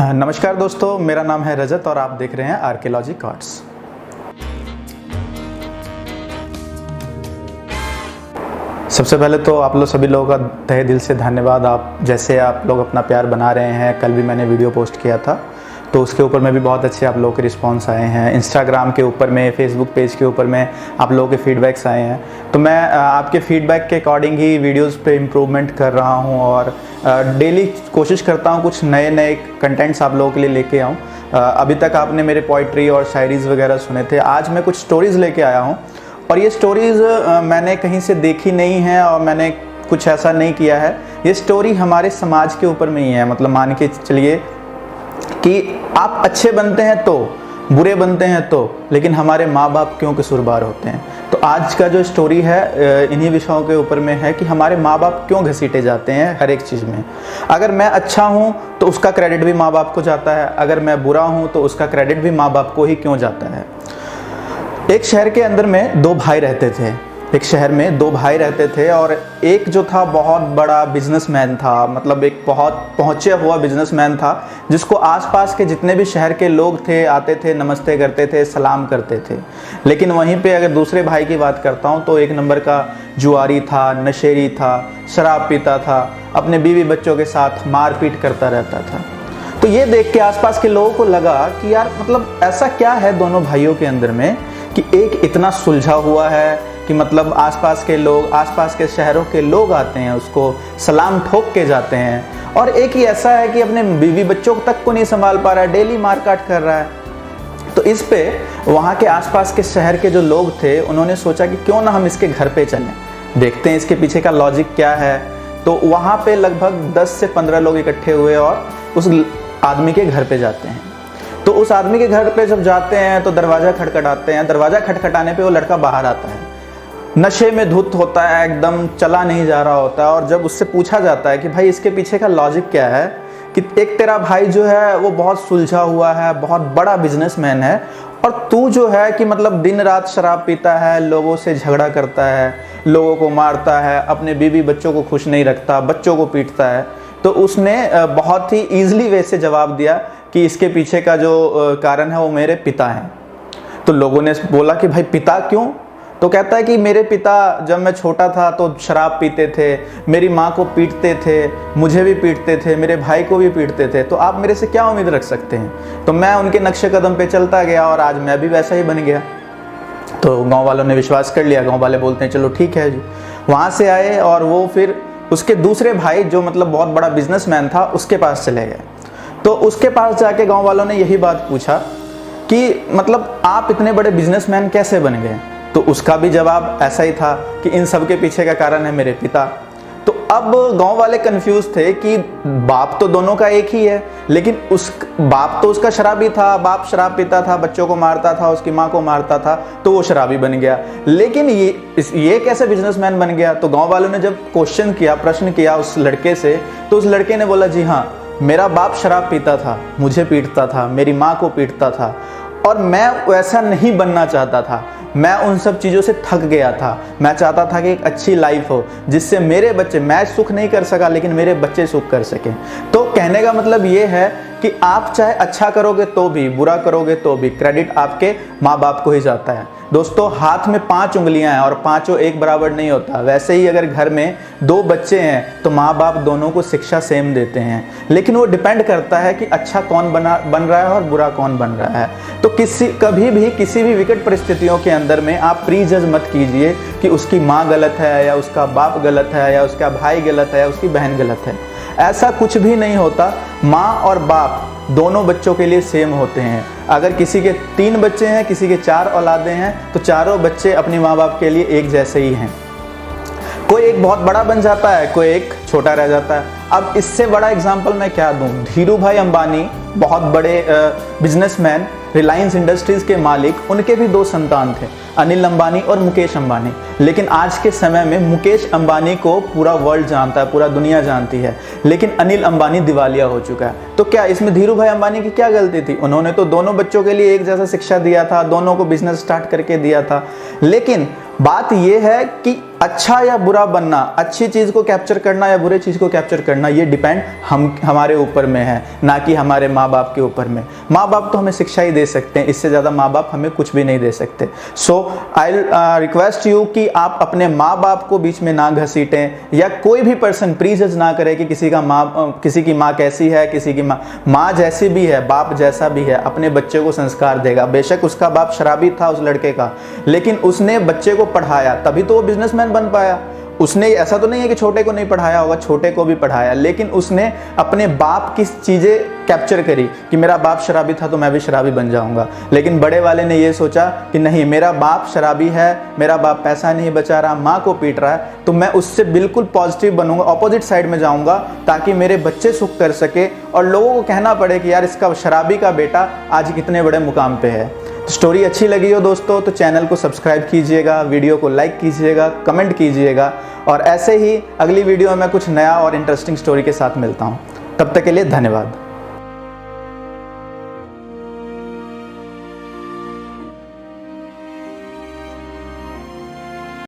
नमस्कार दोस्तों, मेरा नाम है रजत और आप देख रहे हैं आर्कियोलॉजी कार्ड्स। सबसे पहले तो आप लोग सभी लोगों का तहे दिल से धन्यवाद। आप लोग अपना प्यार बना रहे हैं। कल भी मैंने वीडियो पोस्ट किया था तो उसके ऊपर में भी बहुत अच्छे आप लोगों के रिस्पांस आए हैं। इंस्टाग्राम के ऊपर में, फेसबुक पेज के ऊपर में आप लोगों के फीडबैक्स आए हैं। तो मैं आपके फीडबैक के अकॉर्डिंग ही वीडियोस पे इम्प्रूवमेंट कर रहा हूं और डेली कोशिश करता हूं कुछ नए नए कंटेंट्स आप लोगों के लिए लेके आऊं। अभी तक आपने मेरे पोइट्री और शायरीज़ वगैरह सुने थे। आज मैं कुछ स्टोरीज़ लेके आया हूँ और ये स्टोरीज़ मैंने कहीं से देखी नहीं है और मैंने कुछ ऐसा नहीं किया है। ये स्टोरी हमारे समाज के ऊपर में ही है। मतलब मान के चलिए कि आप अच्छे बनते हैं तो, बुरे बनते हैं तो, लेकिन हमारे माँ बाप क्यों कसूरवार होते हैं। तो आज का जो स्टोरी है इन्हीं विषयों के ऊपर में है कि हमारे माँ बाप क्यों घसीटे जाते हैं हर एक चीज़ में। अगर मैं अच्छा हूँ तो उसका क्रेडिट भी माँ बाप को जाता है, अगर मैं बुरा हूँ तो उसका क्रेडिट भी माँ बाप को ही क्यों जाता है। एक शहर के अंदर में दो भाई रहते थे। एक शहर में दो भाई रहते थे और एक जो था बहुत बड़ा बिजनेसमैन था। मतलब एक बहुत पहुँचा हुआ बिजनेसमैन था जिसको आसपास के जितने भी शहर के लोग थे आते थे, नमस्ते करते थे, सलाम करते थे। लेकिन वहीं पे अगर दूसरे भाई की बात करता हूँ तो एक नंबर का जुआरी था, नशेड़ी था, शराब पीता था, अपने बीवी बच्चों के साथ मारपीट करता रहता था। तो ये देख के आसपास के लोगों को लगा कि यार मतलब ऐसा क्या है दोनों भाइयों के अंदर में कि एक इतना सुलझा हुआ है कि मतलब आसपास के लोग, आसपास के शहरों के लोग आते हैं, उसको सलाम ठोक के जाते हैं, और एक ही ऐसा है कि अपने बीवी बच्चों तक को नहीं संभाल पा रहा है, डेली मारकाट कर रहा है। तो इस पे वहाँ के आसपास के शहर के जो लोग थे उन्होंने सोचा कि क्यों ना हम इसके घर पे चलें, देखते हैं इसके पीछे का लॉजिक क्या है। तो वहाँ पे लगभग 10 से 15 लोग इकट्ठे हुए और उस आदमी के घर पे जाते हैं। तो उस आदमी के घर पे जब जाते हैं तो दरवाज़ा खटखटाते हैं। दरवाज़ा खटखटाने पे वो लड़का बाहर आता है, नशे में धुत होता है, एकदम चला नहीं जा रहा होता है। और जब उससे पूछा जाता है कि भाई इसके पीछे का लॉजिक क्या है, कि एक तेरा भाई जो है वो बहुत सुलझा हुआ है, बहुत बड़ा बिजनेसमैन है, और तू जो है कि मतलब दिन रात शराब पीता है, लोगों से झगड़ा करता है, लोगों को मारता है, अपने बीवी बच्चों को खुश नहीं रखता, बच्चों को पीटता है। तो उसने बहुत ही ईजिली वे से जवाब दिया कि इसके पीछे का जो कारण है वो मेरे पिता हैं। तो लोगों ने बोला कि भाई पिता क्यों? तो कहता है कि मेरे पिता जब मैं छोटा था तो शराब पीते थे, मेरी माँ को पीटते थे, मुझे भी पीटते थे, मेरे भाई को भी पीटते थे। तो आप मेरे से क्या उम्मीद रख सकते हैं? तो मैं उनके नक्शे कदम पे चलता गया और आज मैं भी वैसा ही बन गया। तो गाँव वालों ने विश्वास कर लिया। गाँव वाले बोलते हैं चलो ठीक है जी। वहाँ से आए और वो फिर उसके दूसरे भाई जो मतलब बहुत बड़ा बिजनेसमैन था उसके पास चले गए। तो उसके पास जाके गाँव वालों ने यही बात पूछा कि मतलब आप इतने बड़े बिजनेसमैन कैसे बन गए? तो उसका भी जवाब ऐसा ही था कि इन सब के पीछे का कारण है मेरे पिता। तो अब गांव वाले कंफ्यूज थे कि बाप तो दोनों का एक ही है, लेकिन उस बाप तो उसका शराबी था, बाप शराब पीता था, बच्चों को मारता था, उसकी माँ को मारता था, तो वो शराबी बन गया। लेकिन ये कैसे बिजनेसमैन बन गया? तो गाँव वालों ने जब क्वेश्चन किया, प्रश्न किया उस लड़के से, तो उस लड़के ने बोला जी हाँ, मेरा बाप शराब पीता था, मुझे पीटता था, मेरी माँ को पीटता था, और मैं वैसा नहीं बनना चाहता था। मैं उन सब चीज़ों से थक गया था। मैं चाहता था कि एक अच्छी लाइफ हो जिससे मेरे बच्चे, मैं सुख नहीं कर सका लेकिन मेरे बच्चे सुख कर सकें। तो कहने का मतलब ये है कि आप चाहे अच्छा करोगे तो भी, बुरा करोगे तो भी, क्रेडिट आपके माँ बाप को ही जाता है। दोस्तों, हाथ में 5 उंगलियां हैं और पांचों एक बराबर नहीं होता। वैसे ही अगर घर में 2 बच्चे हैं तो माँ बाप दोनों को शिक्षा सेम देते हैं, लेकिन वो डिपेंड करता है कि अच्छा कौन बन रहा है और बुरा कौन बन रहा है। तो कभी भी किसी भी विकट परिस्थितियों के अंदर में आप प्री जज मत कीजिए कि उसकी माँ गलत है या उसका बाप गलत है या उसका भाई गलत है या उसकी बहन गलत है। ऐसा कुछ भी नहीं होता। माँ और बाप दोनों बच्चों के लिए सेम होते हैं। अगर किसी के 3 बच्चे हैं, किसी के 4 औलादें हैं, तो चारों बच्चे अपने माँ बाप के लिए एक जैसे ही हैं। कोई एक बहुत बड़ा बन जाता है, कोई एक छोटा रह जाता है। अब इससे बड़ा एग्जाम्पल मैं क्या दूं? धीरू भाई अंबानी, बहुत बड़े बिजनेसमैन, रिलायंस इंडस्ट्रीज के मालिक, उनके भी 2 संतान थे, अनिल अंबानी और मुकेश अंबानी। लेकिन आज के समय में मुकेश अंबानी को पूरा वर्ल्ड जानता है, पूरा दुनिया जानती है, लेकिन अनिल अंबानी दिवालिया हो चुका है। तो क्या इसमें धीरू भाई अंबानी की क्या गलती थी? उन्होंने तो दोनों बच्चों के लिए एक जैसा शिक्षा दिया था, दोनों को बिजनेस स्टार्ट करके दिया था। लेकिन बात यह है कि अच्छा या बुरा बनना, अच्छी चीज़ को कैप्चर करना या बुरे चीज़ को कैप्चर करना, ये डिपेंड हमारे ऊपर में है, ना कि हमारे माँ बाप के ऊपर में। माँ बाप तो हमें शिक्षा ही दे सकते हैं, इससे ज़्यादा माँ बाप हमें कुछ भी नहीं दे सकते। सो आई रिक्वेस्ट यू कि आप अपने माँ बाप को बीच में ना घसीटें, या कोई भी पर्सन प्रीजज ना करे कि किसी की माँ कैसी है, किसी की माँ जैसी भी है, बाप जैसा भी है, अपने बच्चे को संस्कार देगा। बेशक उसका बाप शराबी था उस लड़के का, लेकिन उसने बच्चे को पढ़ाया, तभी तो वो बिजनेसमैन बन पाया। उसने, ऐसा तो नहीं है कि छोटे को नहीं पढ़ाया होगा, छोटे को भी पढ़ाया, लेकिन उसने अपने बाप की चीज़ें कैप्चर करी कि मेरा बाप शराबी था तो मैं भी शराबी बन जाऊंगा। लेकिन बड़े वाले ने ये सोचा कि नहीं, मेरा बाप शराबी है, मेरा बाप पैसा नहीं बचा रहा, माँ को पीट रहा है, तो मैं उससे बिल्कुल पॉजिटिव बनूंगा, ऑपोजिट साइड में जाऊंगा, ताकि मेरे बच्चे सुख कर सके और लोगों को कहना पड़े कि यार इसका शराबी का बेटा आज कितने बड़े मुकाम पे है। स्टोरी अच्छी लगी हो दोस्तों तो चैनल को सब्सक्राइब कीजिएगा, वीडियो को लाइक कीजिएगा, कमेंट कीजिएगा, और ऐसे ही अगली वीडियो में कुछ नया और इंटरेस्टिंग स्टोरी के साथ मिलता हूँ। तब तक के लिए धन्यवाद।